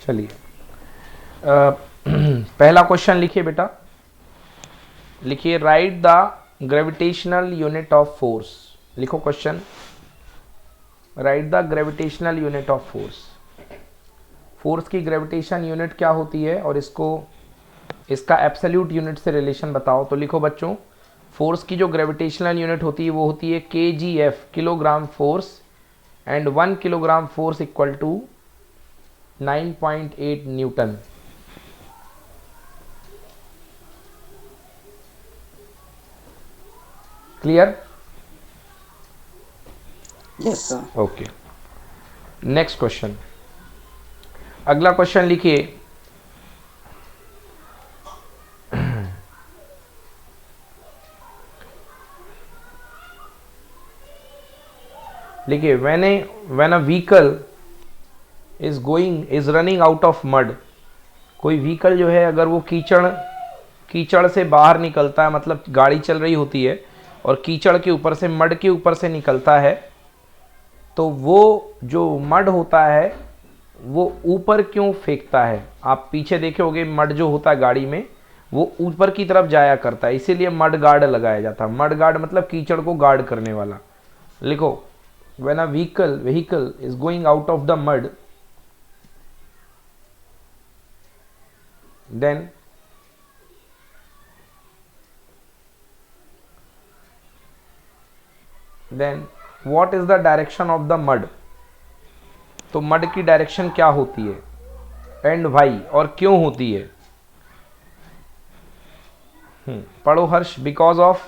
चलिए पहला क्वेश्चन लिखिए बेटा, लिखिए write the gravitational unit of force. लिखो question, write the gravitational unit of force. Force की ग्रेविटेशन यूनिट क्या होती है और इसका एब्सोल्यूट यूनिट से रिलेशन बताओ। तो लिखो बच्चों, फोर्स की जो ग्रेविटेशनल यूनिट होती है वो होती है KGF, kilogram force, and 1 kilogram force equal to 9.8 newton. Clear? Yes sir. Okay, next question. अगला क्वेश्चन लिखिए, लिखिए when a vehicle is running out of mud. कोई व्हीकल जो है अगर वो कीचड़ से बाहर निकलता है, मतलब गाड़ी चल रही होती है और कीचड़ के ऊपर से, मड के ऊपर से निकलता है, तो वो जो मड होता है वो ऊपर क्यों फेंकता है? आप पीछे देखे होगे, मड जो होता है गाड़ी में वो ऊपर की तरफ जाया करता है, इसीलिए मड गार्ड लगाया जाता है। मड गार्ड मतलब कीचड़ को गार्ड करने वाला। लिखो, when a vehicle is going out of the mud, then what is the direction of the mud? तो मड की डायरेक्शन क्या होती है एंड वाई, और क्यों होती है? पढ़ो Harsh. Because of,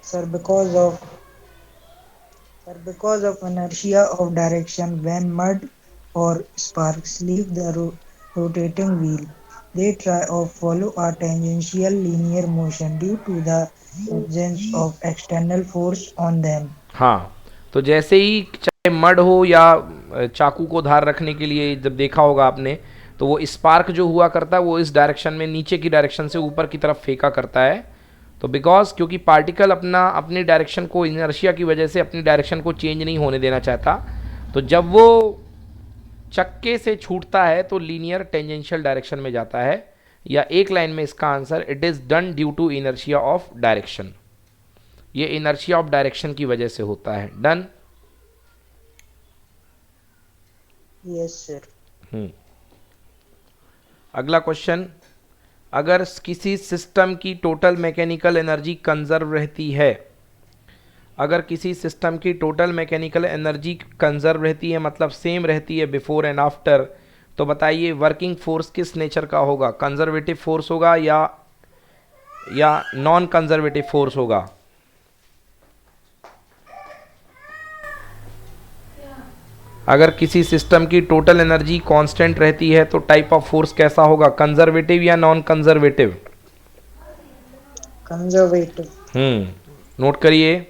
sir because of inertia of direction when mud or sparks leave the rotating wheel, they try or follow a tangential linear motion due to the absence of external force on them. हाँ, तो जैसे ही चाहे mud हो या चाकू को धार रखने के लिए जब देखा होगा आपने, तो वो स्पार्क जो हुआ करता है वो इस डायरेक्शन में, नीचे की डायरेक्शन से ऊपर की तरफ फेंका करता है। तो बिकॉज क्योंकि पार्टिकल अपनी डायरेक्शन को, इनर्शिया की वजह से अपनी डायरेक्शन को चेंज नहीं होने देना चाहता, तो जब वो चक्के से छूटता है तो लीनियर टेंजेंशियल डायरेक्शन में जाता है। या एक लाइन में इसका answer, it is done due to inertia of direction. ये इनर्शिया ऑफ डायरेक्शन की वजह से होता है। डन? Yes sir. अगला क्वेश्चन, अगर किसी सिस्टम की टोटल मैकेनिकल एनर्जी कंजर्व रहती है, अगर किसी सिस्टम की टोटल मैकेनिकल एनर्जी कंजर्व रहती है, मतलब सेम रहती है बिफोर एंड आफ्टर, तो बताइए वर्किंग फोर्स किस नेचर का होगा? कंजर्वेटिव फोर्स होगा या नॉन कंजर्वेटिव फोर्स होगा? अगर किसी सिस्टम की टोटल एनर्जी कांस्टेंट रहती है तो टाइप ऑफ फोर्स कैसा होगा? कंजर्वेटिव या नॉन कंजर्वेटिव? कंजर्वेटिव। नोट करिए,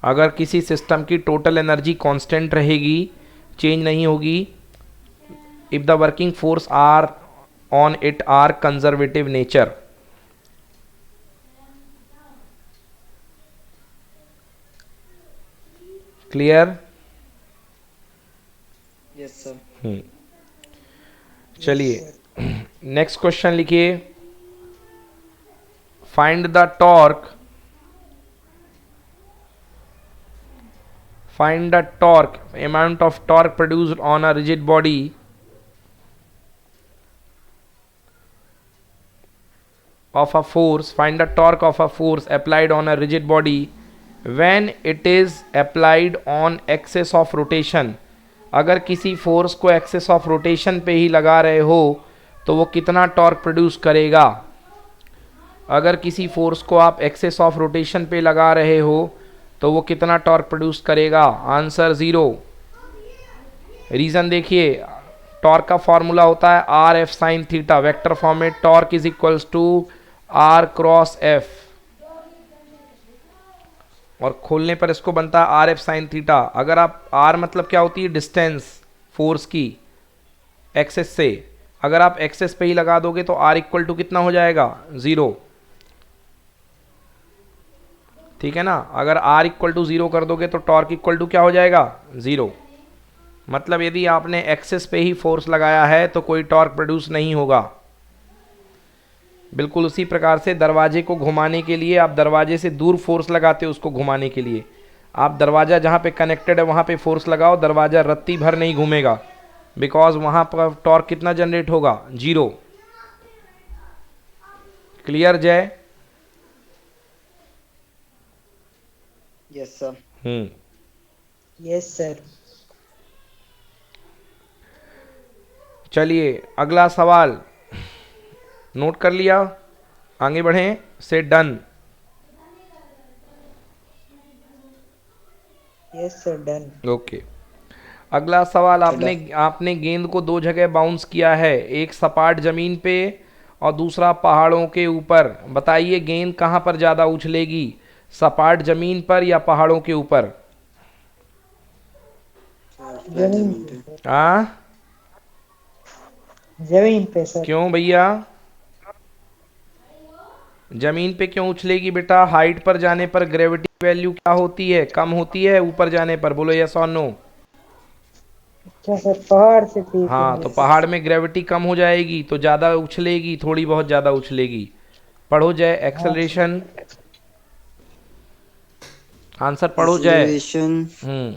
अगर किसी सिस्टम की टोटल एनर्जी कांस्टेंट रहेगी, चेंज नहीं होगी, if the working force are on it are conservative nature. Clear? Yes sir. चलिए नेक्स्ट क्वेश्चन लिखिए, find the torque, find the torque, amount of torque produced on a rigid body of a force, find the torque of a force applied on a rigid body when it is applied on axis of rotation। अगर किसी force को access of rotation पे ही लगा रहे हो तो वो कितना टॉर्क प्रोड्यूस करेगा? अगर किसी फोर्स को आप एक्सेस ऑफ रोटेशन पे लगा रहे हो तो वो कितना टॉर्क प्रोड्यूस करेगा? आंसर 0। रीज़न देखिए, टॉर्क का फॉर्मूला होता है r f sine theta, vector form में torque is equals to r cross f, और खोलने पर इसको बनता है आर एफ साइन थीटा। अगर आप आर मतलब क्या होती है? डिस्टेंस फोर्स की एक्सेस से, अगर आप एक्सेस पे ही लगा दोगे तो आर इक्वल टू कितना हो जाएगा? 0। ठीक है ना। अगर R इक्वल टू 0 कर दोगे तो टॉर्क इक्वल टू क्या हो जाएगा, 0। मतलब यदि आपने एक्सेस पे ही फोर्स लगाया है तो कोई टॉर्क प्रोड्यूस नहीं होगा। बिल्कुल उसी प्रकार से दरवाजे को घुमाने के लिए आप दरवाजे से दूर फोर्स लगाते हो उसको घुमाने के लिए। आप दरवाज़ा जहाँ पे कनेक्टेड है वहाँ पे फोर्स लगाओ, दरवाज़ा रत्ती भर नहीं घूमेगा, बिकॉज वहाँ पर टॉर्क कितना जनरेट होगा, 0। क्लियर जय? Yes sir. Yes, sir. चलिए अगला सवाल नोट कर लिया, आगे बढ़ें, से done. Yes, sir. Done. Okay, अगला सवाल, चला। आपने आपने गेंद को दो जगह बाउंस किया है, एक सपाट जमीन पे और दूसरा पहाड़ों के ऊपर। बताइए गेंद कहाँ पर ज़्यादा उछलेगी, सपाट जमीन पर या पहाड़ों के ऊपर? जमीन पे हाँ, जमीन पे सर। क्यों भैया, जमीन पे क्यों उछलेगी बेटा? हाइट पर जाने पर ग्रेविटी वैल्यू क्या होती है, कम होती है ऊपर जाने पर? बोलो यस और नो। अच्छा सर, पहाड़ से हाँ, फेंकेंगे तो सर। पहाड़ में ग्रेविटी कम हो जाएगी तो ज़्यादा उछलेगी, थोड़ी बहुत ज़्यादा उछलेगी। पढ़ो जय, हाँ सर। एक्सेलरेशन, आंसर पढ़ो जय। Acceleration hmm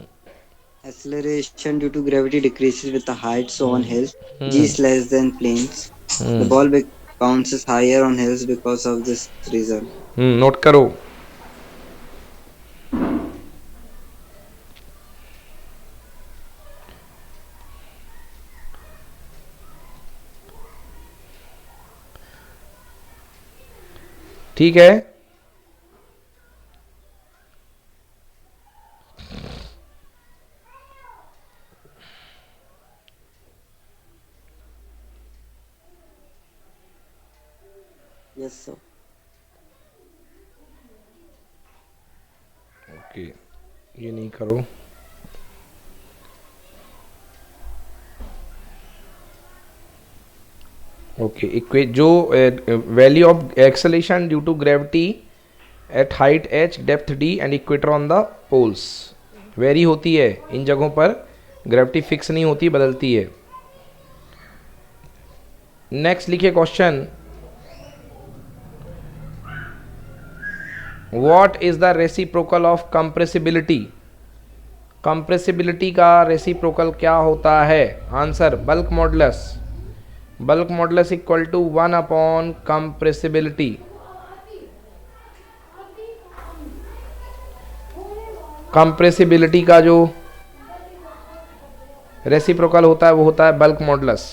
acceleration due to gravity decreases with the height, so on hills g hmm is less than planes. The hmm ball bounces higher on hills because of this reason. Note करो। ठीक है, Yes sir. Okay, ये नहीं करो। Okay, इक्वे जो value of acceleration due to gravity at height h, depth d and equator on the poles vary होती है। इन जगहों पर ग्रेविटी फिक्स नहीं होती, बदलती है। नेक्स्ट लिखिए question, what is the reciprocal of compressibility? Compressibility का रेसिप्रोकल क्या होता है? Answer bulk modulus. Bulk modulus equal to 1 upon compressibility. Compressibility का जो रेसिप्रोकल होता है वो होता है बल्क मॉडुलस।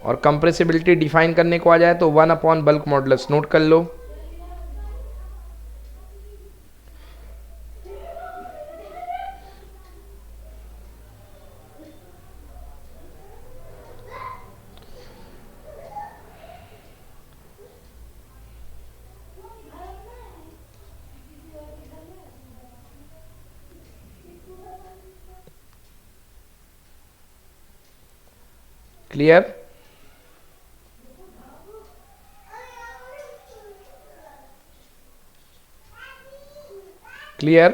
और कंप्रेसिबिलिटी डिफाइन करने को आ जाए तो 1 अपॉन बल्क मॉडुलस। नोट कर लो। क्लियर? क्लियर?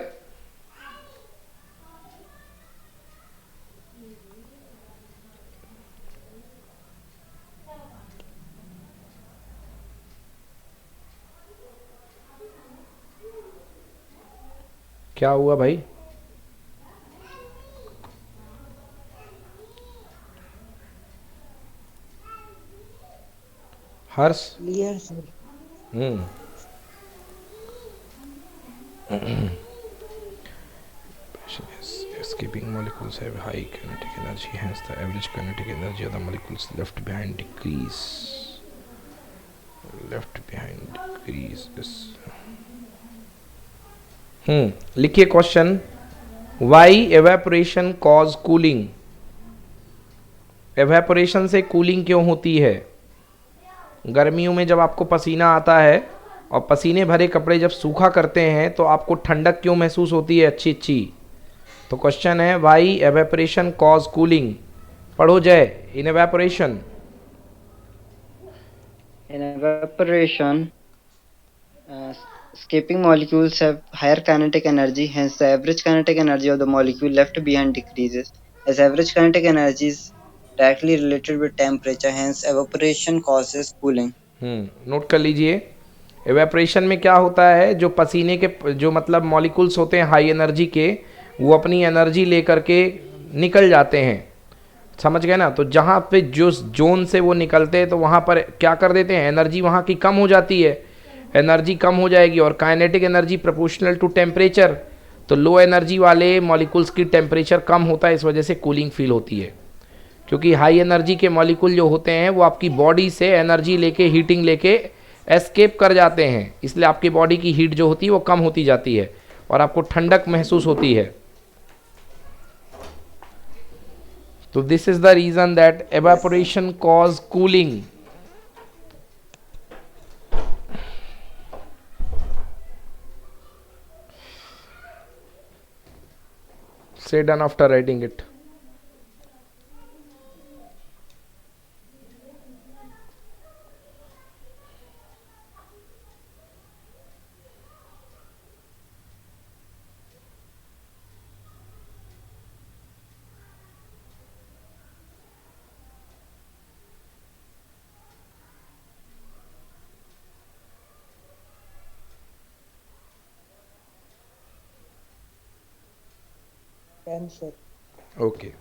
क्या हुआ भाई? Harsh? Clear sir. Hmm escaping molecules have high kinetic energy, hence the average kinetic energy of the molecules left behind decreases. लिखिए question, why evaporation cause cooling? Evaporation से cooling क्यों होती है? गर्मियों में जब आपको पसीना आता है और पसीने भरे कपड़े जब सूखा करते हैं तो आपको ठंडक क्यों महसूस होती है अच्छी अच्छी? तो क्वेश्चन है वाई एवेपोरेशन कॉज कूलिंग। पढ़ो जय, इन evaporation. In evaporation, Escaping molecules have higher kinetic energy, hence the average kinetic energy of the molecule left behind decreases. As average kinetic energy is directly related with temperature, hence evaporation causes cooling. Note कर लीजिए। Evaporation में क्या होता है, जो पसीने के जो मतलब मॉलिक्यूल्स होते हैं हाई एनर्जी के, वो अपनी एनर्जी लेकर के निकल जाते हैं, समझ गए ना। तो जहाँ पे जो जोन से वो निकलते हैं तो वहाँ पर क्या कर देते हैं, एनर्जी वहाँ की कम हो जाती है, एनर्जी कम हो जाएगी और kinetic energy proportional to temperature. तो लो एनर्जी वाले मॉलिक्यूल्स की टेम्परेचर कम होता है, इस वजह से कूलिंग फील होती है। क्योंकि हाई एनर्जी के मॉलिक्यूल जो होते हैं वो आपकी बॉडी से एनर्जी लेके, हीटिंग लेके एस्केप कर जाते हैं, इसलिए आपकी बॉडी की हीट जो होती है वो कम होती जाती है और आपको ठंडक महसूस होती है। तो this is the reason that evaporation cause cooling. Say done after writing it. Answer. Okay.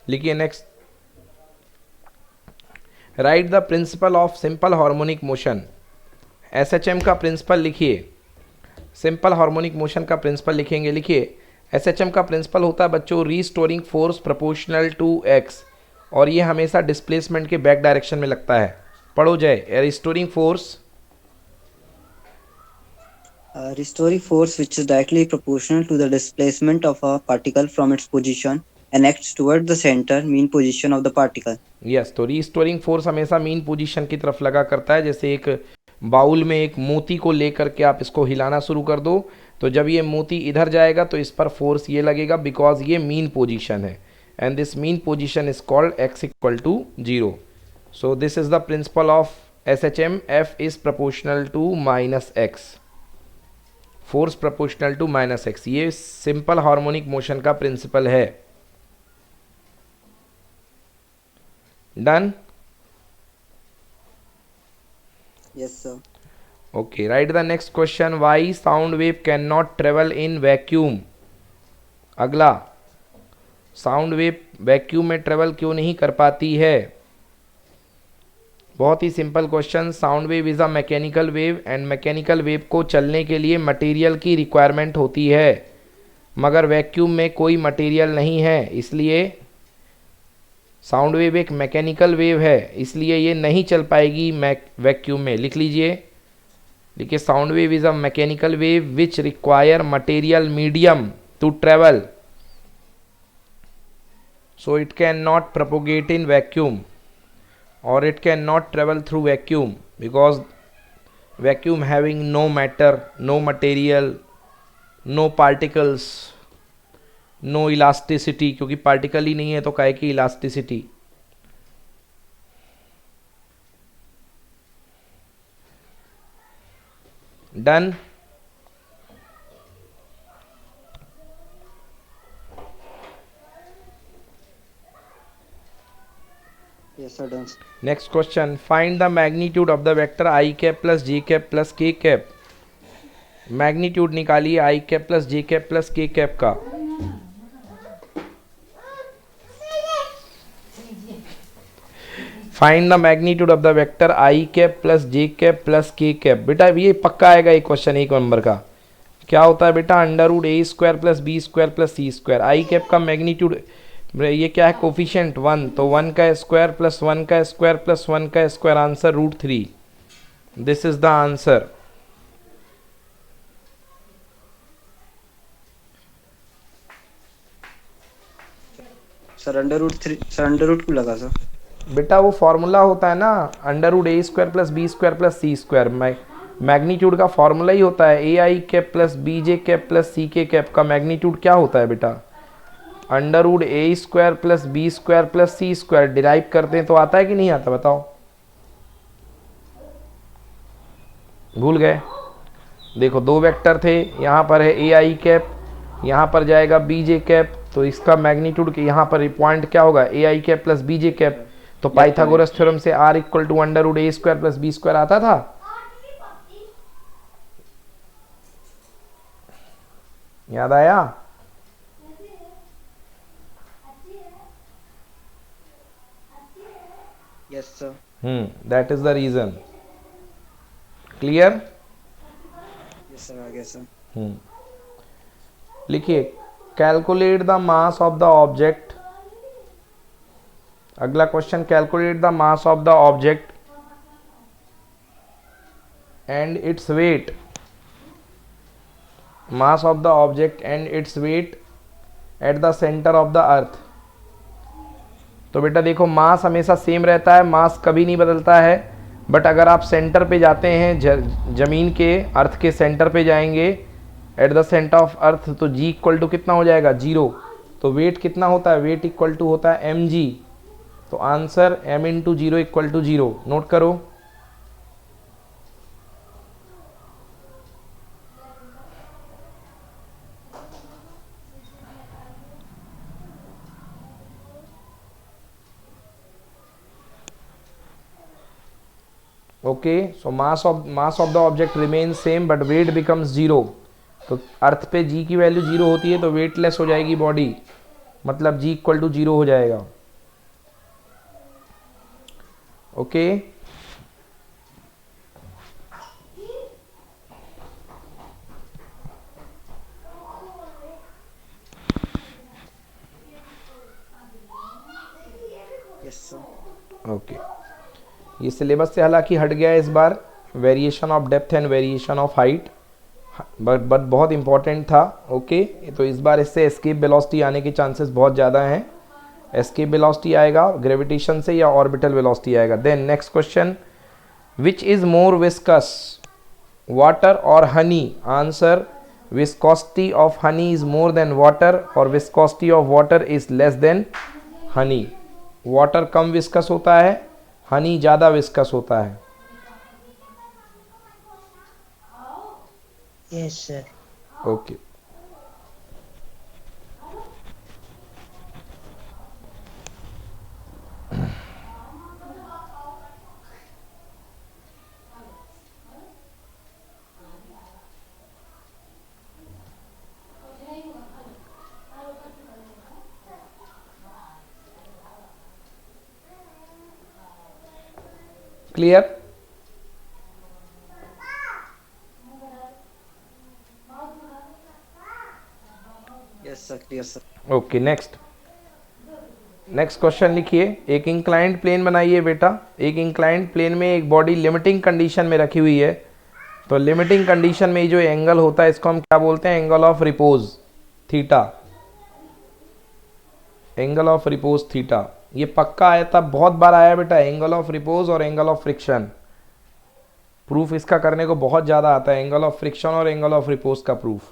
लिखिए next, write the principle of simple harmonic motion. SHM का प्रिंसिपल लिखिए, सिंपल हार्मोनिक मोशन का प्रिंसिपल लिखेंगे। लिखिए, एसएचएम का प्रिंसिपल होता है बच्चों restoring force proportional to x, और ये हमेशा डिस्प्लेसमेंट के बैक डायरेक्शन में लगता है। पढ़ो जय, restoring force Restoring force which is directly proportional to the displacement of a particle from its position and acts toward the center mean position of the particle. Yes, तो restoring force हमेशा mean position की तरफ लगा करता है। जैसे एक bowl में एक मोती को लेकर के आप इसको हिलाना शुरू कर दो, तो जब ये मोती इधर जाएगा तो इस पर फोर्स ये लगेगा, बिकॉज ये मीन पोजीशन है, and this mean position is called x equal to 0। So this is the principle of S H M, F is proportional to minus x, force proportional to minus x. ये simple harmonic motion का principle है। Done? Yes, sir. Okay, write the next question. Why sound wave cannot travel in vacuum? अगला, sound wave vacuum में travel क्यों नहीं कर पाती है? बहुत ही simple question. Sound wave is a mechanical wave and mechanical wave को चलने के लिए मटेरियल की रिक्वायरमेंट होती है, मगर वैक्यूम में कोई मटेरियल नहीं है, इसलिए साउंड वेव एक मैकेनिकल वेव है, इसलिए ये नहीं चल पाएगी वैक्यूम में। लिख लीजिए, देखिए, sound wave is a mechanical wave which require material medium to travel, so it cannot propagate in vacuum or it cannot travel through vacuum because vacuum having no matter, no material, no particles, no elasticity, क्योंकि particle ही नहीं है तो काहे की elasticity. Done? Yes, sir. Done. Next question, find the magnitude of the vector I cap plus J cap plus के cap. Magnitude निकालिए आई cap plus जे cap plus के cap का। Find the magnitude of the vector I cap plus J cap plus के cap. बेटा ये पक्का आएगा एक क्वेश्चन 1 नंबर का। क्या होता है बेटा? Under root a square plus b square plus c square. I cap का मैग्नीट्यूड ये क्या है? कोफिशिएंट 1, तो 1 का स्क्वायर प्लस 1 का स्क्वायर प्लस 1 का square, answer √3। This is the answer. Sir under root 3, sir under root क्यों लगा सर? बेटा वो फॉर्मूला होता है ना, under root a square plus b square plus c square, magnitude का फॉर्मूला ही होता है a i cap plus b j cap plus c k cap का मैग्नीट्यूड क्या होता है बेटा, under root a square plus b square plus c square. Derive करते हैं तो आता है कि नहीं आता, बताओ, भूल गए? देखो दो वेक्टर थे, यहाँ पर है ए आई कैप, यहाँ पर जाएगा बी जे कैप, तो इसका मैग्नीट्यूड के यहाँ पर पॉइंट क्या होगा, a i cap plus b j cap. तो पाइथागोरस थ्योरम से r equal to under root a square plus b square आता था। याद आया? Yes sir. That is the reason. Clear? Yes sir, आ गया सर। लिखिए, calculate the mass of the object. अगला question, calculate the mass of the object and its weight, mass of the object and its weight at the centre of the earth. तो बेटा देखो, मास हमेशा same रहता है, मास कभी नहीं बदलता है, बट अगर आप सेंटर पे जाते हैं, जमीन के, अर्थ के सेंटर पे जाएंगे, eight the centre of earth, तो जी इक्वल टू कितना हो जाएगा, 0। तो वेट कितना होता है, वेट इक्वल टू होता है एम जी। तो answer m into 0 equal to 0। Note करो। Okay, so mass of the object remain same but weight becomes 0। तो अर्थ पे g की वैल्यू 0 होती है तो वेटलेस हो जाएगी बॉडी, मतलब g इक्वल टू 0 हो जाएगा। Okay, yes sir. ओके, ये सिलेबस से हालांकि हट गया है इस बार, variation of depth and variation of height, but बहुत इंपॉर्टेंट था। ओके, तो इस बार इससे एस्केप वेलोसिटी आने के चांसेस बहुत ज़्यादा हैं। एस्केप वेलोसिटी आएगा ग्रेविटेशन से या ऑर्बिटल वेलोसिटी आएगा। Then next question, which is more viscous, water और honey? Answer, viscosity of honey is more than water और viscosity of water is less than honey. Water कम विस्कस होता है, honey ज़्यादा विस्कस होता है। Yes, sir. Okay, clear? Yes sir, clear sir. Okay, next question लिखिए। एक inclined plane बनाइए बेटा। एक इंक्लाइंड प्लेन में एक बॉडी लिमिटिंग कंडीशन में रखी हुई है, तो लिमिटिंग कंडीशन में जो एंगल होता है इसको हम क्या बोलते हैं, angle of repose, theta. Angle of repose theta, ये पक्का आया था, बहुत बार आया बेटा, एंगल ऑफ रिपोज और एंगल ऑफ फ्रिक्शन। प्रूफ इसका करने को बहुत ज़्यादा आता है, एंगल ऑफ फ्रिक्शन और एंगल ऑफ रिपोज का प्रूफ।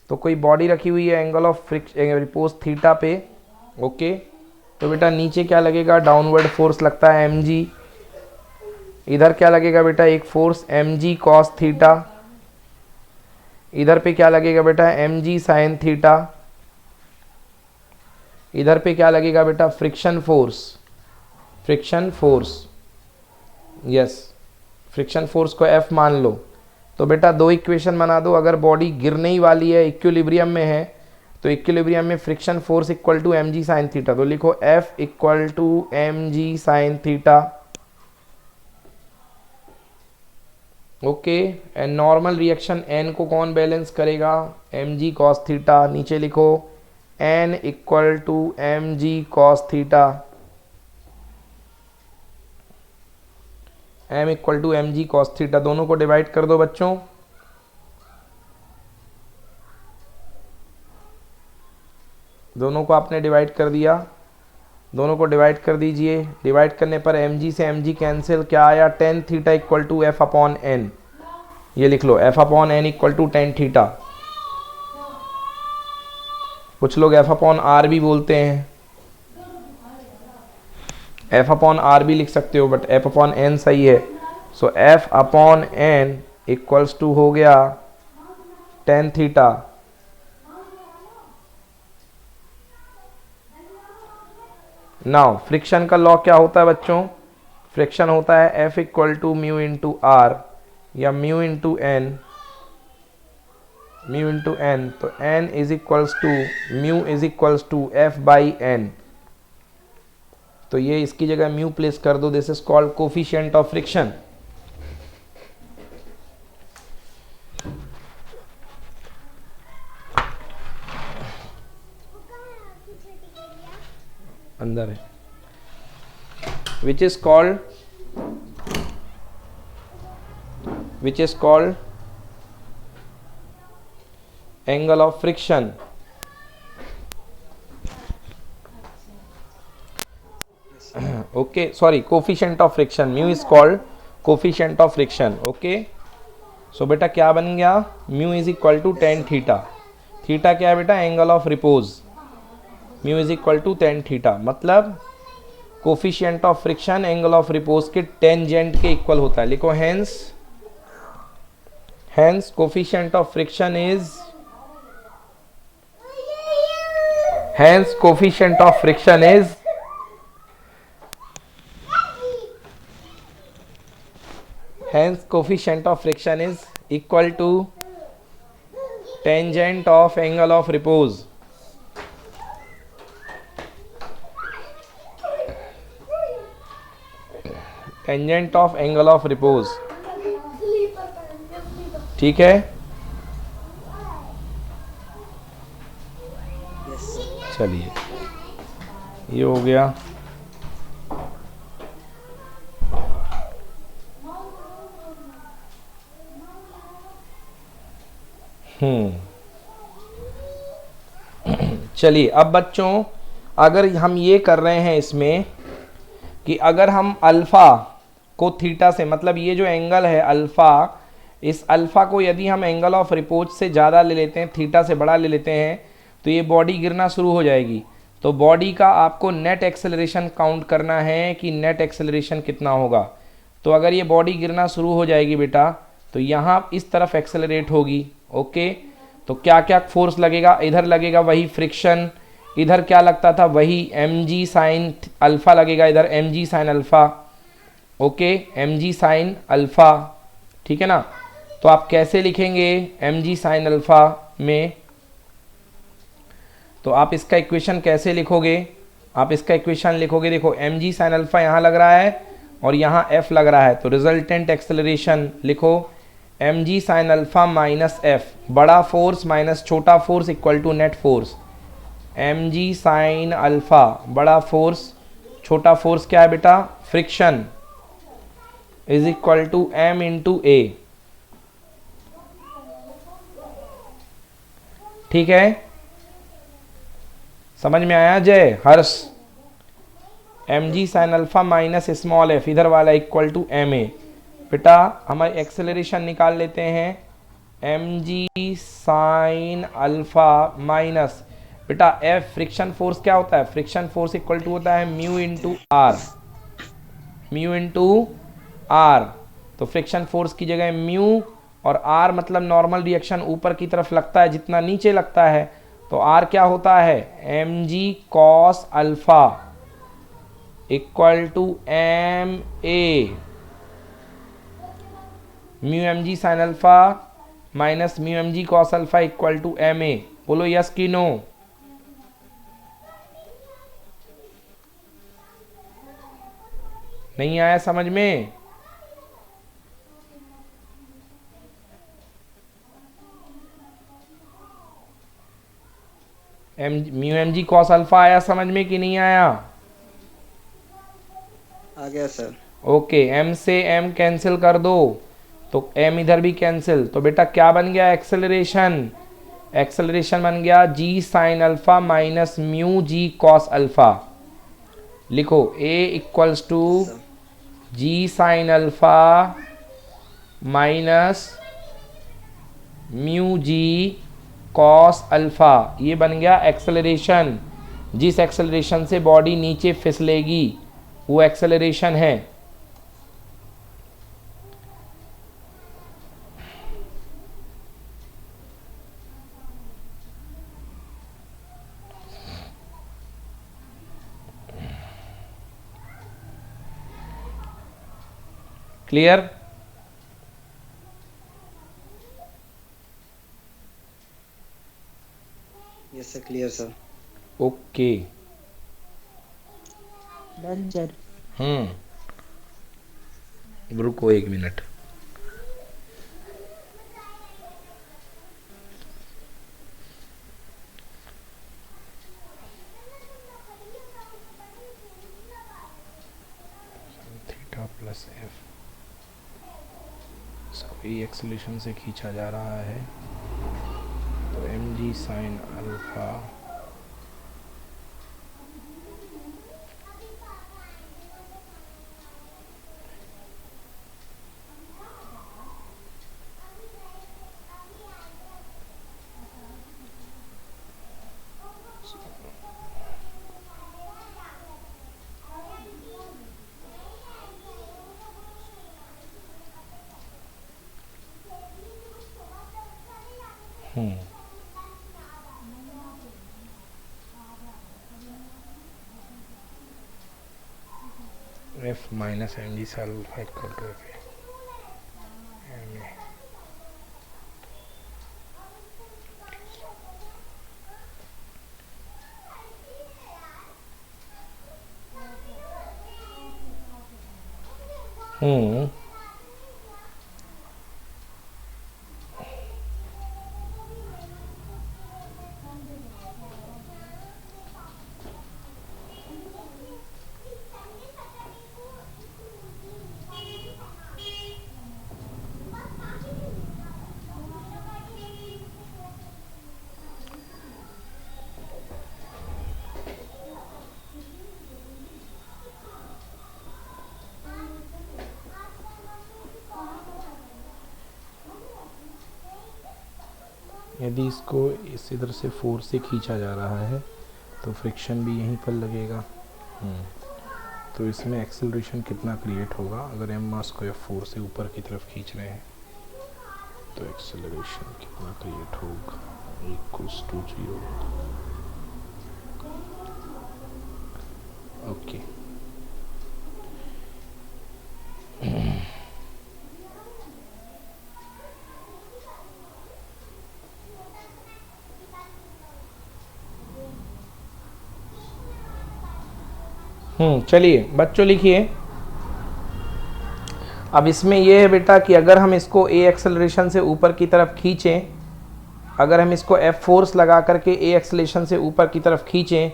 तो कोई बॉडी रखी हुई है एंगल ऑफ रिपोज थीटा पे, ओके, तो बेटा नीचे क्या लगेगा, डाउनवर्ड फोर्स लगता है एम जी। इधर क्या लगेगा बेटा, एक force m g cos theta. इधर पे क्या लगेगा बेटा, एम जी साइन थीटा। इधर पे क्या लगेगा बेटा, friction force, yes, friction force को F मान लो। तो बेटा दो इक्वेशन बना दो, अगर बॉडी गिरने ही वाली है, इक्विलिब्रियम में है, तो इक्विलिब्रियम में friction force equal to m g sine theta. तो लिखो F equal to m g sine theta. Okay, and normal reaction N को कौन बैलेंस करेगा, एम जी कॉस थीटा। नीचे लिखो N equal to m g cos theta, m equal to m g cos theta. दोनों को divide कर दो बच्चों, दोनों को आपने डिवाइड कर दिया, दोनों को डिवाइड कर दीजिए। डिवाइड करने पर mg से mg कैंसिल, क्या आया, tan theta equal to f upon n. ये लिख लो, f upon n equal to tan theta. कुछ लोग एफ अपॉन आर भी बोलते हैं, एफ अपॉन आर भी लिख सकते हो, बट एफ अपॉन एन सही है। So f upon n equals to हो गया टेन थीटा। नाउ फ्रिक्शन का लॉ क्या होता है बच्चों? फ्रिक्शन होता है f equal to mu into r या mu into n, mu into n. तो n is equals to mu is equals to f by n. तो ये इसकी जगह म्यू प्लेस कर दो, this is called coefficient of friction. अंदर है, which is called angle of friction। Okay, sorry, coefficient of friction, mu is called coefficient of friction। okay, so बेटा क्या बन गया, mu is equal to tan theta. Theta क्या है बेटा, angle of repose. Mu is equal to tan theta, मतलब coefficient of friction angle of repose के tangent के इक्वल होता है। लिखो hence coefficient of friction is, hence coefficient of friction is hence coefficient of friction is equal to tangent of angle of repose. Tangent of angle of repose, ठीक है। चलिए ये हो गया। चलिए अब बच्चों, अगर हम ये कर रहे हैं इसमें कि अगर हम अल्फा को थीटा से, मतलब ये जो एंगल है अल्फा, इस अल्फा को यदि हम एंगल ऑफ रिपोज से ज़्यादा ले लेते हैं, थीटा से बड़ा ले लेते हैं, तो ये बॉडी गिरना शुरू हो जाएगी। तो बॉडी का आपको नेट एक्सेलरेशन काउंट करना है कि नेट एक्सेलरेशन कितना होगा। तो अगर ये बॉडी गिरना शुरू हो जाएगी बेटा, तो यहाँ इस तरफ एक्सेलरेट होगी। ओके, तो क्या क्या फोर्स लगेगा, इधर लगेगा वही फ्रिक्शन, इधर क्या लगता था वही mg साइन अल्फा लगेगा, इधर mg sine alpha. Okay, mg sine alpha, ठीक है ना। तो आप कैसे लिखेंगे mg साइन अल्फा में, तो आप इसका इक्वेशन कैसे लिखोगे, आप इसका इक्वेशन लिखोगे, देखो mg साइन अल्फा यहाँ लग रहा है और यहाँ f लग रहा है, तो रिजल्टेंट एक्सेलरेशन लिखो mg sine alpha minus f, बड़ा फोर्स माइनस छोटा force equal to net force. mg sine alpha बड़ा फोर्स, छोटा फोर्स क्या है बेटा, friction, is equal to m into a. ठीक है, समझ में आया Jay, Harsh. mg sine alpha minus small f, इधर वाला इक्वल टू एम ए। बेटा हमारे एक्सेलरेशन निकाल लेते हैं, mg साइन अल्फा माइनस, बेटा f फ्रिक्शन फोर्स क्या होता है, फ्रिक्शन फोर्स इक्वल टू होता है mu into are, mu into R. तो फ्रिक्शन फोर्स की जगह म्यू और आर मतलब नॉर्मल रिएक्शन ऊपर की तरफ लगता है जितना नीचे लगता है, तो आर क्या होता है mg cos alpha equal to m a, mu mg sine alpha minus mu mg cos alpha equal to m a. बोलो यस कि नो। नहीं आया समझ में? म्यू mg कॉस अल्फा आया समझ में कि नहीं आया? आ गया सर। ओके, m से m कैंसिल कर दो, तो m इधर भी कैंसिल, तो बेटा क्या बन गया एक्सेलरेशन, एक्सेलरेशन बन गया g sine alpha minus mu g cos alpha. लिखो A equals to sir. G sine alpha minus mu g cos alpha, ये बन गया एक्सेलरेशन। जिस एक्सेलरेशन से बॉडी नीचे फिसलेगी वो एक्सेलरेशन है। Clear? Yes sir, clear sir. Okay. Done sir. रुको 1 मिनट। थीटा प्लस एफ, इसको ए एक्सेलरेशन से खींचा जा रहा है, तो m g sine alpha F minus m g sine alpha equal to F a. यदि इसको इस इधर से फोर्स से खींचा जा रहा है तो फ्रिक्शन भी यहीं पर लगेगा। तो इसमें एक्सेलरेशन कितना क्रिएट होगा, अगर एम मास को एफ फोर्स से ऊपर की तरफ खींच रहे हैं तो एक्सेलरेशन कितना क्रिएट होगा, इक्वल्स टू 0। ओके। चलिए बच्चों लिखिए। अब इसमें यह है बेटा कि अगर हम इसको ए एक्सेलरेशन से ऊपर की तरफ खींचें, अगर हम इसको एफ फोर्स लगा करके ए एक्सेलरेशन से ऊपर की तरफ खींचें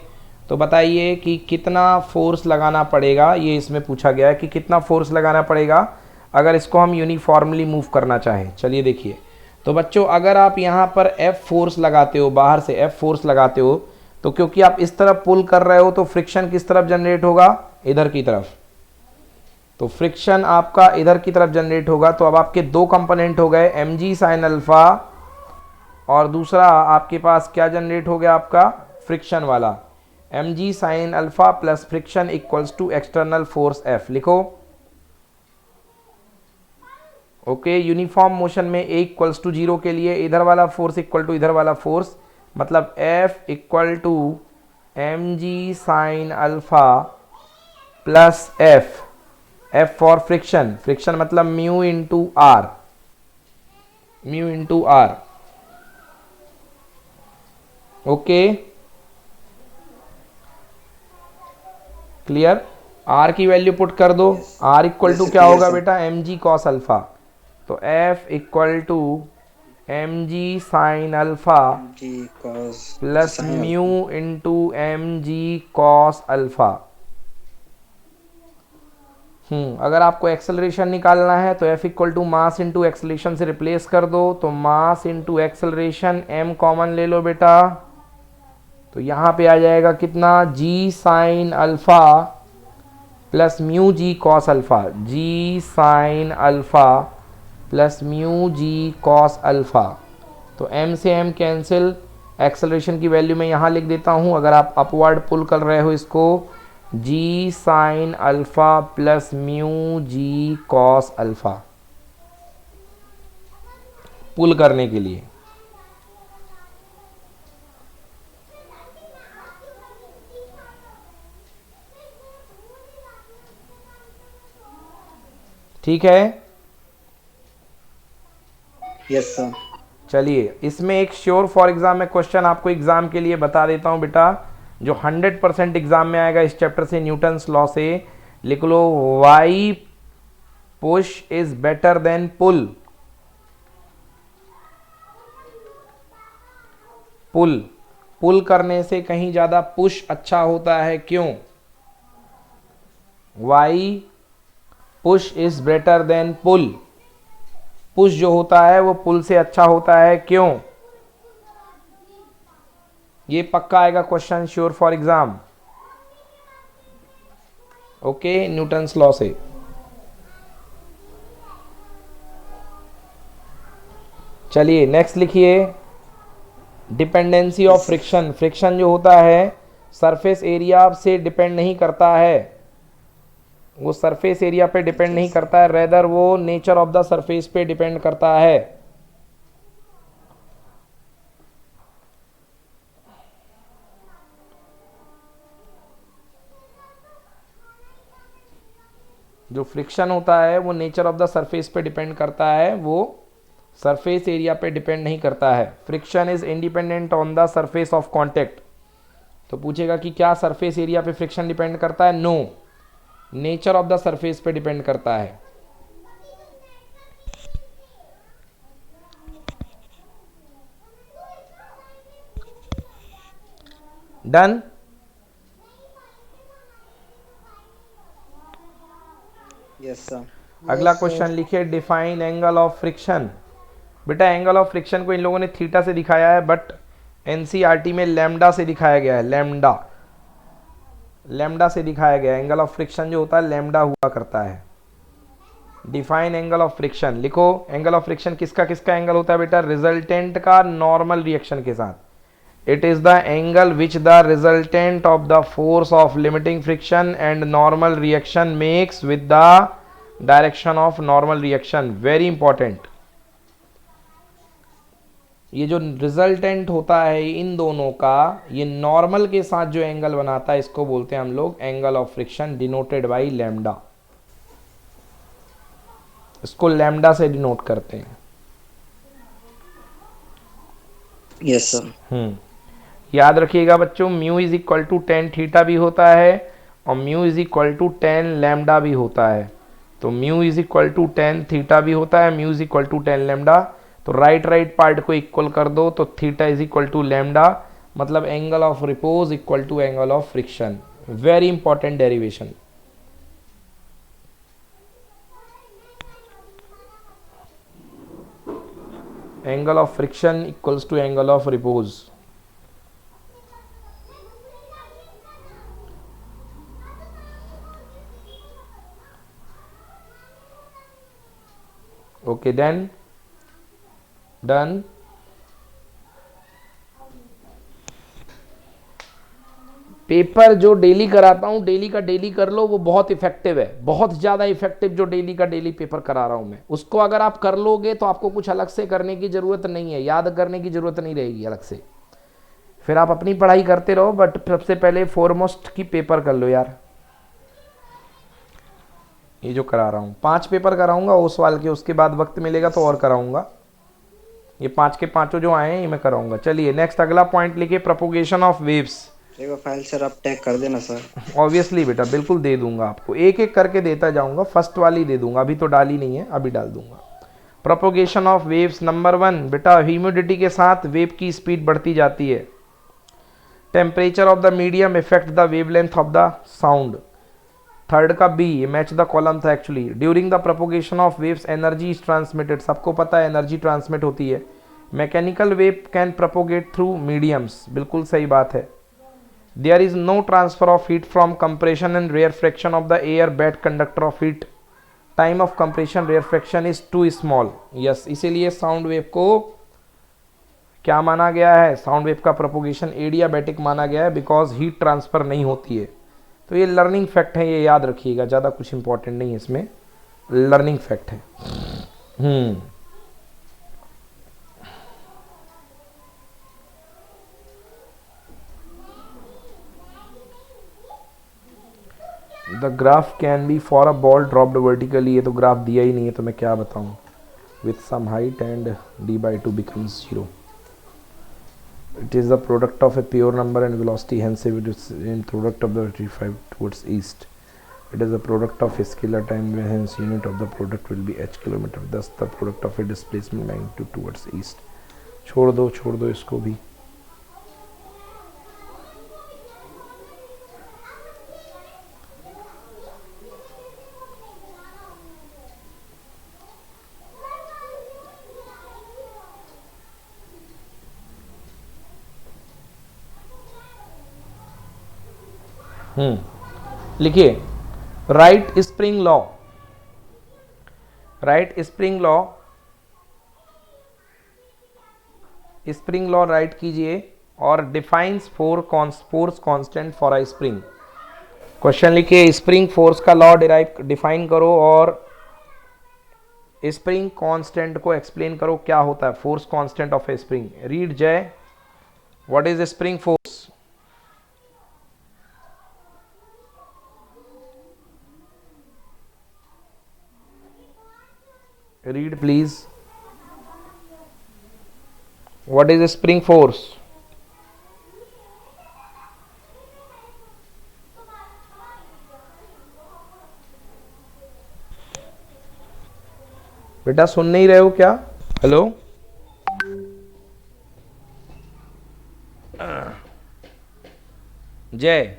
तो बताइए कि कितना फोर्स लगाना पड़ेगा। ये इसमें पूछा गया है कि कितना फोर्स लगाना पड़ेगा अगर इसको हम यूनिफॉर्मली मूव करना चाहें। चलिए देखिए, तो बच्चों अगर आप यहाँ पर एफ फोर्स लगाते हो, बाहर से एफ फोर्स लगाते हो, तो क्योंकि आप इस तरफ पुल कर रहे हो तो फ्रिक्शन किस तरफ जनरेट होगा, इधर की तरफ। तो फ्रिक्शन आपका इधर की तरफ जनरेट होगा। तो अब आपके दो कंपोनेंट हो गए, एम जी साइन अल्फा, और दूसरा आपके पास क्या जनरेट हो गया आपका, फ्रिक्शन वाला। M g sine alpha plus friction equals to external force F. लिखो ओके। यूनिफॉर्म मोशन में ए इक्वल्स टू 0 के लिए इधर वाला फोर्स इक्वल टू इधर वाला फोर्स, मतलब F equal to m g sine alpha plus F for friction, friction मतलब mu into are, mu into r. Okay clear? R की वैल्यू पुट कर दो। R इक्वल टू क्या होगा बेटा, एम जी कॉस अल्फा। तो F equal to m g sine alpha plus mu into m g cos alpha. अगर आपको acceleration निकालना है तो F equal to mass into acceleration से रिप्लेस कर दो। तो मास इंटू एक्सेलरेशन, m कॉमन ले लो बेटा, तो यहाँ पे आ जाएगा कितना, g sine alpha plus mu g cos alpha, g sine alpha plus mu g cos alpha. तो m से m कैंसिल, एक्सेलरेशन की वैल्यू मैं यहाँ लिख देता हूँ। अगर आप अपवर्ड पुल कर रहे हो इसको, जी sine alpha plus mu g cos alpha पुल करने के लिए। ठीक है, यस सर। चलिए इसमें एक श्योर फॉर एग्जाम में क्वेश्चन आपको एग्जाम के लिए बता देता हूं बेटा, जो 100% एग्जाम में आएगा इस चैप्टर से, न्यूटन्स लॉ से। लिख लो, why push is better than pull. Pull pull करने से कहीं ज्यादा पुश अच्छा होता है, क्यों? Why push is better than pull. Push जो होता है वो पुल से अच्छा होता है, क्यों? ये पक्का आएगा question, sure for exam. Okay, Newton's law से। चलिए नेक्स्ट लिखिए, डिपेंडेंसी ऑफ फ्रिक्शन। फ्रिक्शन जो होता है सरफेस एरिया से डिपेंड नहीं करता है, वो सरफेस एरिया पे डिपेंड नहीं करता है, रेदर वो नेचर ऑफ द सरफेस पे डिपेंड करता है। जो फ्रिक्शन होता है वो नेचर ऑफ द सरफेस पे डिपेंड करता है, वो सरफेस एरिया पे डिपेंड नहीं करता है। Friction is independent on the surface of contact. तो पूछेगा कि क्या सरफेस एरिया पे फ्रिक्शन डिपेंड करता है? No, nature of the surface पे डिपेंड करता है। डन। Yes sir. अगला क्वेश्चन लिखिए, डिफाइन एंगल ऑफ फ्रिक्शन। बेटा एंगल ऑफ फ्रिक्शन को इन लोगों ने थीटा से दिखाया है, बट एनसीईआरटी में लैम्डा से दिखाया गया है। लैम्डा से दिखाया गया है। एंगल ऑफ फ्रिक्शन जो होता है लैम्डा हुआ करता है। डिफाइन एंगल ऑफ फ्रिक्शन लिखो। एंगल ऑफ फ्रिक्शन किसका किसका एंगल होता है बेटा? रिजल्टेंट का नॉर्मल रिएक्शन के साथ। It is the angle which the resultant of the force of limiting friction and normal reaction makes with the direction of normal reaction. Very important. ये जो रिजल्टेंट होता है इन दोनों का, ये नॉर्मल के साथ जो एंगल बनाता है इसको बोलते हैं हम लोग angle of friction, denoted by lambda. इसको लैम्डा से डिनोट करते हैं। Yes sir. याद रखिएगा बच्चों, mu is equal to tan theta भी होता है और mu is equal to tan lambda भी होता है। तो mu is equal to tan theta भी होता है, mu is equal to tan lambda. तो राइट पार्ट को इक्वल कर दो, तो theta is equal to lambda, मतलब angle of repose equal to angle of friction. Very important derivation. Angle of friction equals to angle of repose. Okay then done. Paper जो daily कराता हूं, daily का daily कर लो, वो बहुत effective है, बहुत ज़्यादा इफेक्टिव जो डेली का डेली पेपर करा रहा हूं मैं। उसको अगर आप कर लोगे तो आपको कुछ अलग से करने की ज़रूरत नहीं है, याद करने की ज़रूरत नहीं रहेगी अलग से। फिर आप अपनी पढ़ाई करते रहो, बट सबसे पहले फॉरमोस्ट की पेपर कर लो यार। ये जो करा रहा हूँ 5 पेपर कराऊंगा उस वाल के, उसके बाद वक्त मिलेगा तो और कराऊंगा। ये 5 के 5 जो आए हैं ये मैं कराऊंगा। चलिए नेक्स्ट अगला पॉइंट लिखिए, propagation of waves. File sir आप टैग कर देना सर। ऑब्वियसली बेटा, बिल्कुल दे दूंगा आपको, एक एक करके देता जाऊंगा। फर्स्ट वाली दे दूंगा, अभी तो डाली नहीं है, अभी डाल दूंगा। प्रोपोगेशन ऑफ वेव्स नंबर 1 बेटा, ह्यूमिडिटी के साथ वेव की स्पीड बढ़ती जाती है। Temperature of the medium effect the wavelength of the sound. Third का बी, ये मैच द कॉलम था actually. During the propagation of waves energy is transmitted. सबको पता है एनर्जी ट्रांसमिट होती है। Mechanical wave can propagate through mediums. बिल्कुल सही बात है। There is no transfer of heat from compression and rarefaction of the air bed conductor of heat. Time of compression rarefaction is too small. Yes, इसीलिए sound wave को क्या माना गया है, साउंड वेव का प्रोपोगेशन एडियाबैटिक माना गया है, बिकॉज हीट ट्रांसफर नहीं होती है. तो ये लर्निंग फैक्ट है, ये याद रखिएगा, ज़्यादा कुछ इंपॉर्टेंट नहीं है इसमें, लर्निंग फैक्ट है. The graph can be for a ball dropped vertically. ये तो ग्राफ दिया ही नहीं है तो मैं क्या बताऊँ. With some height and d/2 becomes 0. It is the product of a pure number and velocity, hence it is in product of the 35 towards east. It is the product of a scalar time, hence unit of the product will be h kilometer. Thus the product of a displacement magnitude towards east. छोड़ दो इसको भी. लिखिए right spring law. Right spring law, spring law right कीजिए और defines force constant for a spring. Question लिखिए spring force का law define करो और स्प्रिंग कांस्टेंट को एक्सप्लेन करो क्या होता है force constant of a spring. Read Jay, what is spring force. Read please. What is a spring force? बेटा सुन नहीं रहे हो क्या? हेलो, जय.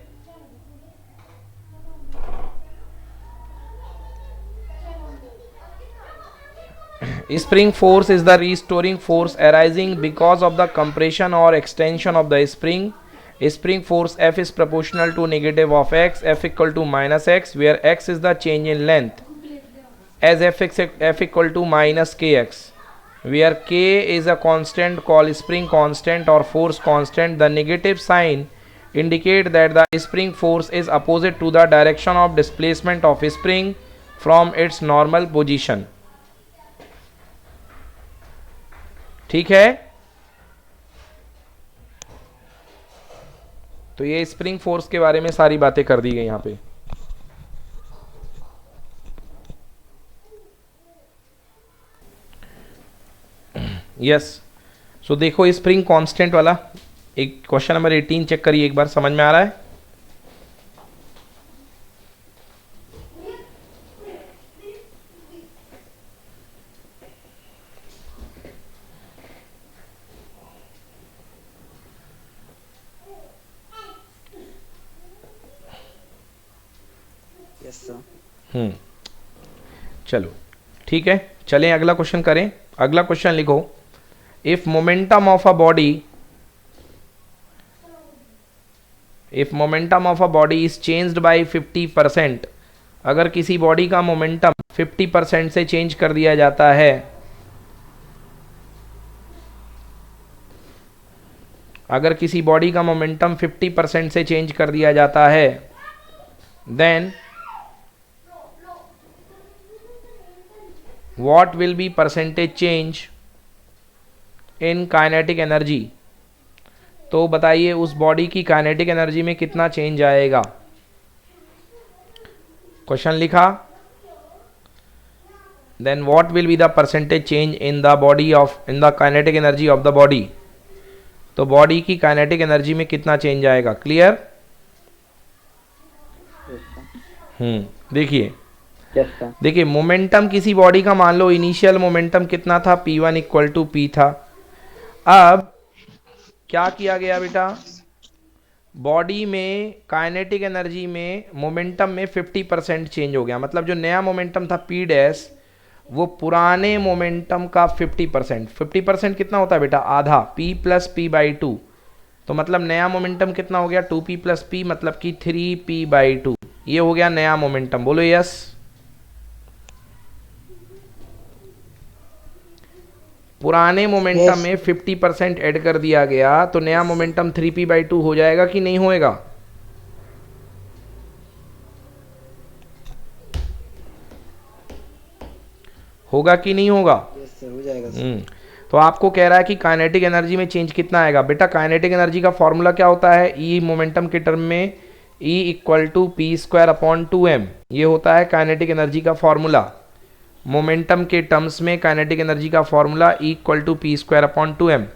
Spring force is the restoring force arising because of the compression or extension of the spring. Spring force F is proportional to negative of x, F equal to minus x, where x is the change in length, as F equal to minus kx, where k is a constant called spring constant or force constant. The negative sign indicate that the spring force is opposite to the direction of displacement of spring from its normal position. ठीक है, तो ये spring force के बारे में सारी बातें कर दी गई यहां पे. यस, सो देखो स्प्रिंग कांस्टेंट वाला एक क्वेश्चन नंबर 18 चेक करिए एक बार, समझ में आ रहा है. चलो ठीक है, चलें अगला क्वेश्चन करें. अगला क्वेश्चन लिखो, if momentum of a body is changed by 50%. अगर किसी बॉडी का मोमेंटम 50% से चेंज कर दिया जाता है, अगर किसी बॉडी का मोमेंटम 50% से चेंज कर दिया जाता है, then what will be percentage change in kinetic energy. तो बताइए उस बॉडी की काइनेटिक एनर्जी में कितना चेंज आएगा. क्वेश्चन लिखा, then what will be the percentage change in the kinetic energy of the body. तो बॉडी की काइनेटिक एनर्जी में कितना चेंज आएगा. क्लियर. देखिए देखिए मोमेंटम किसी बॉडी का मान लो इनिशियल मोमेंटम कितना था, P1 इक्वल टू P था. अब क्या किया गया बेटा, बॉडी में काइनेटिक एनर्जी में मोमेंटम में 50% चेंज हो गया. मतलब जो नया मोमेंटम था P डैश, वो पुराने मोमेंटम का 50%. 50% कितना होता है बेटा, आधा, P प्लस P/2. तो मतलब नया मोमेंटम कितना हो गया 2p प्लस पी, मतलब कि 3p/2। ये हो गया नया मोमेंटम, बोलो यस। पुराने मोमेंटम Yes. में 50% ऐड कर दिया गया, तो नया मोमेंटम 3p/2 हो जाएगा कि नहीं होएगा? होगा कि नहीं होगा? यस सर, हो जाएगा सर। तो आपको कह रहा है कि काइनेटिक एनर्जी में चेंज कितना आएगा। बेटा काइनेटिक एनर्जी का फॉर्मूला क्या होता है? ई मोमेंटम के टर्म में E इक्वल टू p²/2m, ये होता है काइनेटिक एनर्जी का फॉर्मूला। मोमेंटम के टर्म्स में काइनेटिक एनर्जी का formula E equal to p²/2m।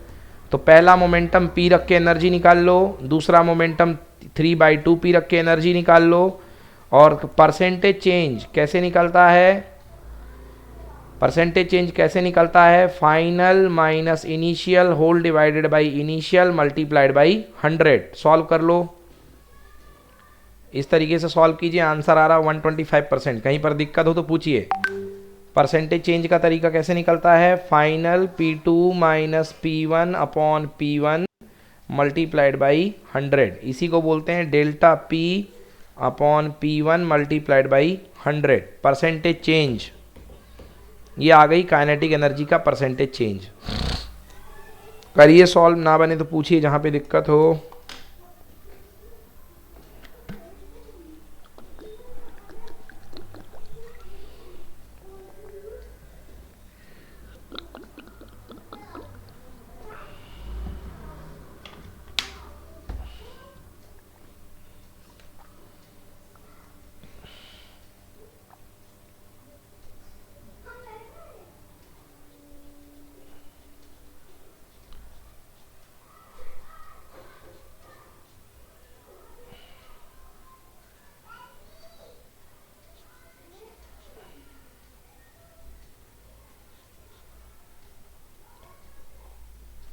तो पहला मोमेंटम p रख के एनर्जी निकाल लो, दूसरा मोमेंटम 3/2p रख के एनर्जी निकाल लो। और परसेंटेज चेंज कैसे निकलता है? परसेंटेज चेंज कैसे निकलता है? Final minus initial whole divided by initial multiplied by 100। Solve कर लो, इस तरीके से सॉल्व कीजिए। आंसर आ रहा 125%। कहीं पर दिक्कत हो तो पूछिए। परसेंटेज चेंज का तरीका कैसे निकलता है? Final P2 minus P1 upon P1 multiplied by 100, इसी को बोलते हैं delta P upon P1 multiplied by 100। Percentage change, ये आ गई काइनेटिक एनर्जी का परसेंटेज चेंज। करिए सॉल्व, ना बने तो पूछिए जहां पे दिक्कत हो।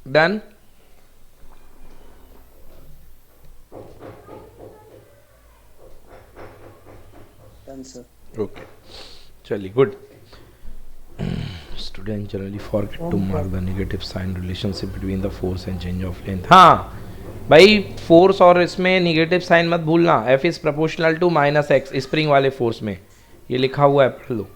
डन। Done sir. ओके, चलिए good. Student generally forget to mark the negative sign relationship between the force and change of length. हाँ भाई, फोर्स और इसमें नेगेटिव साइन मत भूलना। F is proportional to -x, spring वाले फोर्स में ये लिखा हुआ है, पढ़ लो।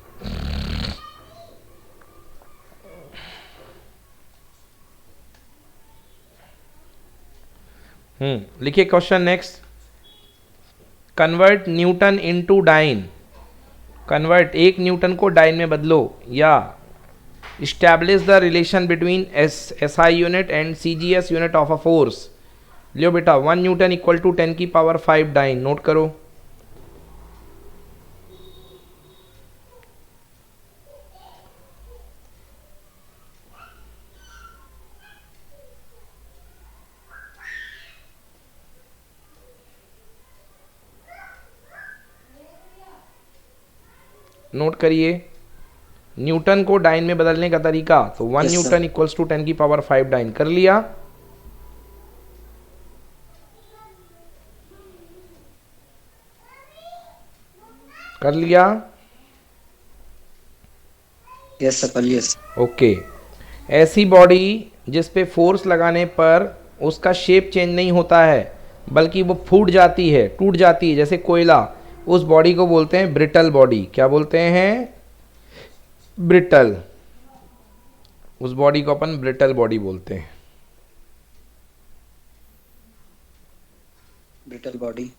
लिखिए question next. Convert newton into dyne. Convert एक न्यूटन को डाइन में बदलो, या establish the relation between SI unit and CGS unit of a force. Leo बेटा, 1 newton equal to 10⁵ dyne. Note करो। नोट करिए न्यूटन को डाइन में बदलने का तरीका। तो 1 Yes, newton sir. Equals to 10⁵ dyne. कर लिया? कर लिया? यस सर, कर लिया सर। ओके। ऐसी बॉडी जिस पे फोर्स लगाने पर उसका शेप चेंज नहीं होता है, बल्कि वो फूट जाती है, टूट जाती है, जैसे कोयला, उस बॉडी को बोलते हैं ब्रिटल बॉडी। क्या बोलते हैं? ब्रिटल। उस बॉडी को अपन ब्रिटल बॉडी बोलते हैं। Brittle body.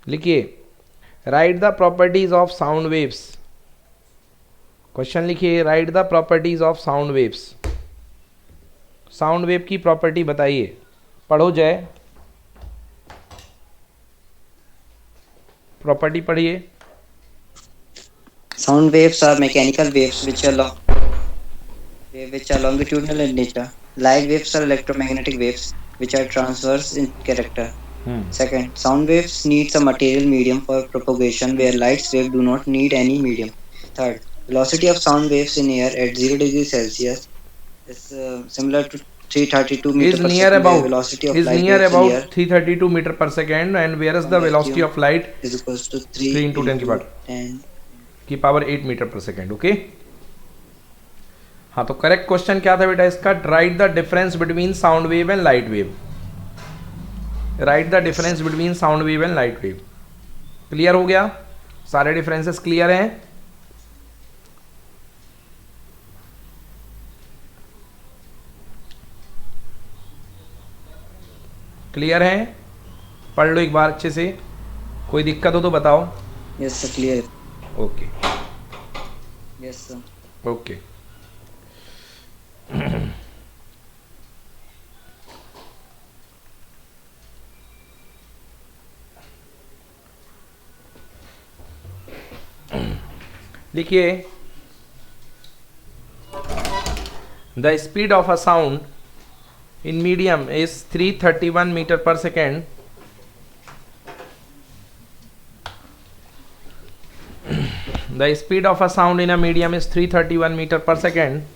लिखिए, write the properties of sound waves. Question लिखिए, write the properties of sound waves. Sound wave की प्रॉपर्टी बताइए। पढ़ो जय, प्रॉपर्टी पढ़िए। Sound waves are mechanical waves which are longitudinal in nature. Light waves are electromagnetic waves which are transverse in character. Second, sound waves needs a material medium for propagation where light's wave do not need any medium. Third, velocity of sound waves in air at 0 degrees Celsius is similar to 332 meter is per near second, where about velocity of is light near waves in air about 332 meter per second, and whereas from the velocity vacuum of light is equals to 3 3 into 10 की into power 10. की power 8 metre पर second. Okay. हाँ, तो correct question क्या था बेटा इसका? Right the difference between sound wave and light wave. Right the difference between sound wave and light wave. Clear हो गया? सारे डिफरेंसेस क्लियर हैं? क्लियर हैं? पढ़ लो एक बार अच्छे से. कोई दिक्कत हो तो बताओ. Yes sir, clear. Okay. Yes sir. Okay. लिखिए, the speed of a sound in medium is 331 meter per second. The speed of a sound in a medium is 331 meter per second.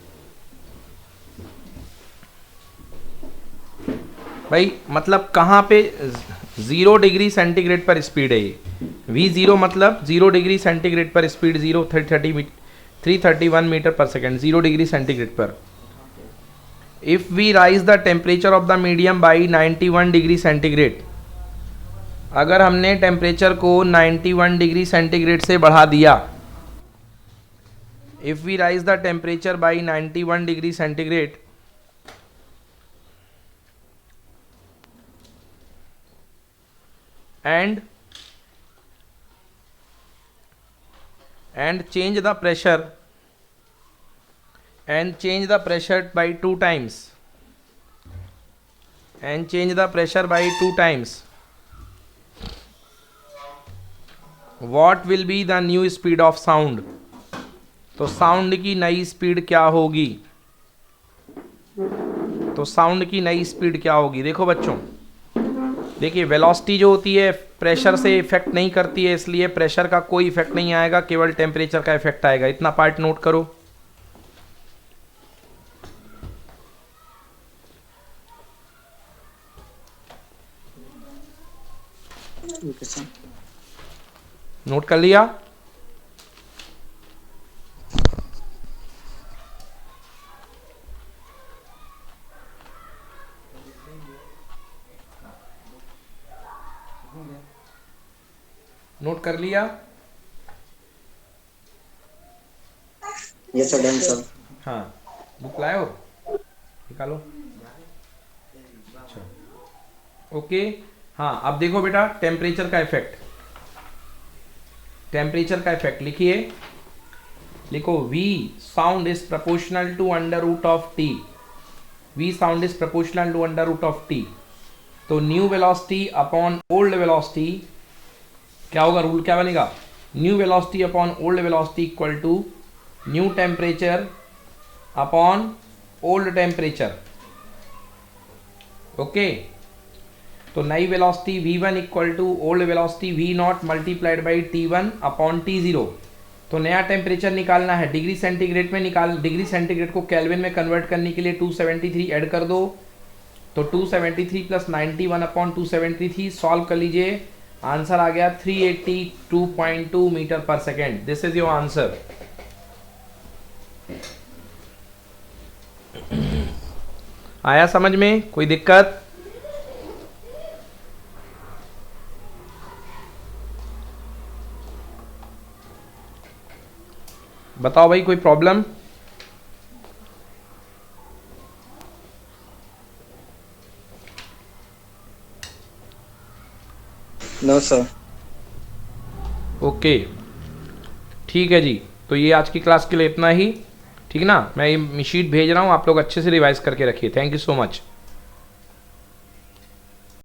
भाई मतलब कहाँ पे 0 डिग्री सेंटीग्रेड पर speed है ये. V0 मतलब 0 degree centigrade पर स्पीड 331 मीटर पर सेकेंड 0 डिग्री सेंटीग्रेड पर. If we rise the temperature of the medium by 91 degree centigrade, अगर हमने टेम्परेचर को 91 डिग्री सेंटीग्रेड से बढ़ा दिया, if we rise the temperature by 91 degree centigrade, and change the pressure by 2 times, what will be the new speed of sound? तो sound की नई speed क्या होगी? देखो बच्चों, देखिए वेलोसिटी जो होती है प्रेशर से इफेक्ट नहीं करती है, इसलिए प्रेशर का कोई इफेक्ट नहीं आएगा, केवल टेम्परेचर का इफेक्ट आएगा. इतना पार्ट नोट करो. Okay sir. नोट कर लिया? नोट कर लिया? Yes sir, done sir. हाँ, बुक लाए हो? निकालो. अच्छा, ओके. हाँ, अब देखो बेटा टेम्परेचर का इफेक्ट. लिखिए, लिखो V sound is proportional to under root of T. तो new velocity upon old velocity क्या होगा? रूल क्या बनेगा? New velocity upon old velocity equal to new temperature upon old temperature. Okay. तो नई velocity V1 equal to old velocity V0 multiplied by T1 upon T0. तो नया temperature निकालना है डिग्री सेंटीग्रेड में. डिग्री सेंटीग्रेड को केल्विन में convert करने के लिए 273 ऐड कर दो. तो 273 प्लस 91 अपॉन 273 सॉल्व कर लीजिए. आंसर आ गया 382.2 मीटर पर second. This is your answer. आया समझ में? कोई दिक्कत? बताओ भाई, कोई प्रॉब्लम? No sir. ओके, ठीक है जी. तो ये आज की क्लास के लिए इतना ही. ठीक ना? मैं ये शीट भेज रहा हूँ, आप लोग अच्छे से रिवाइज करके रखिए. Thank you so much.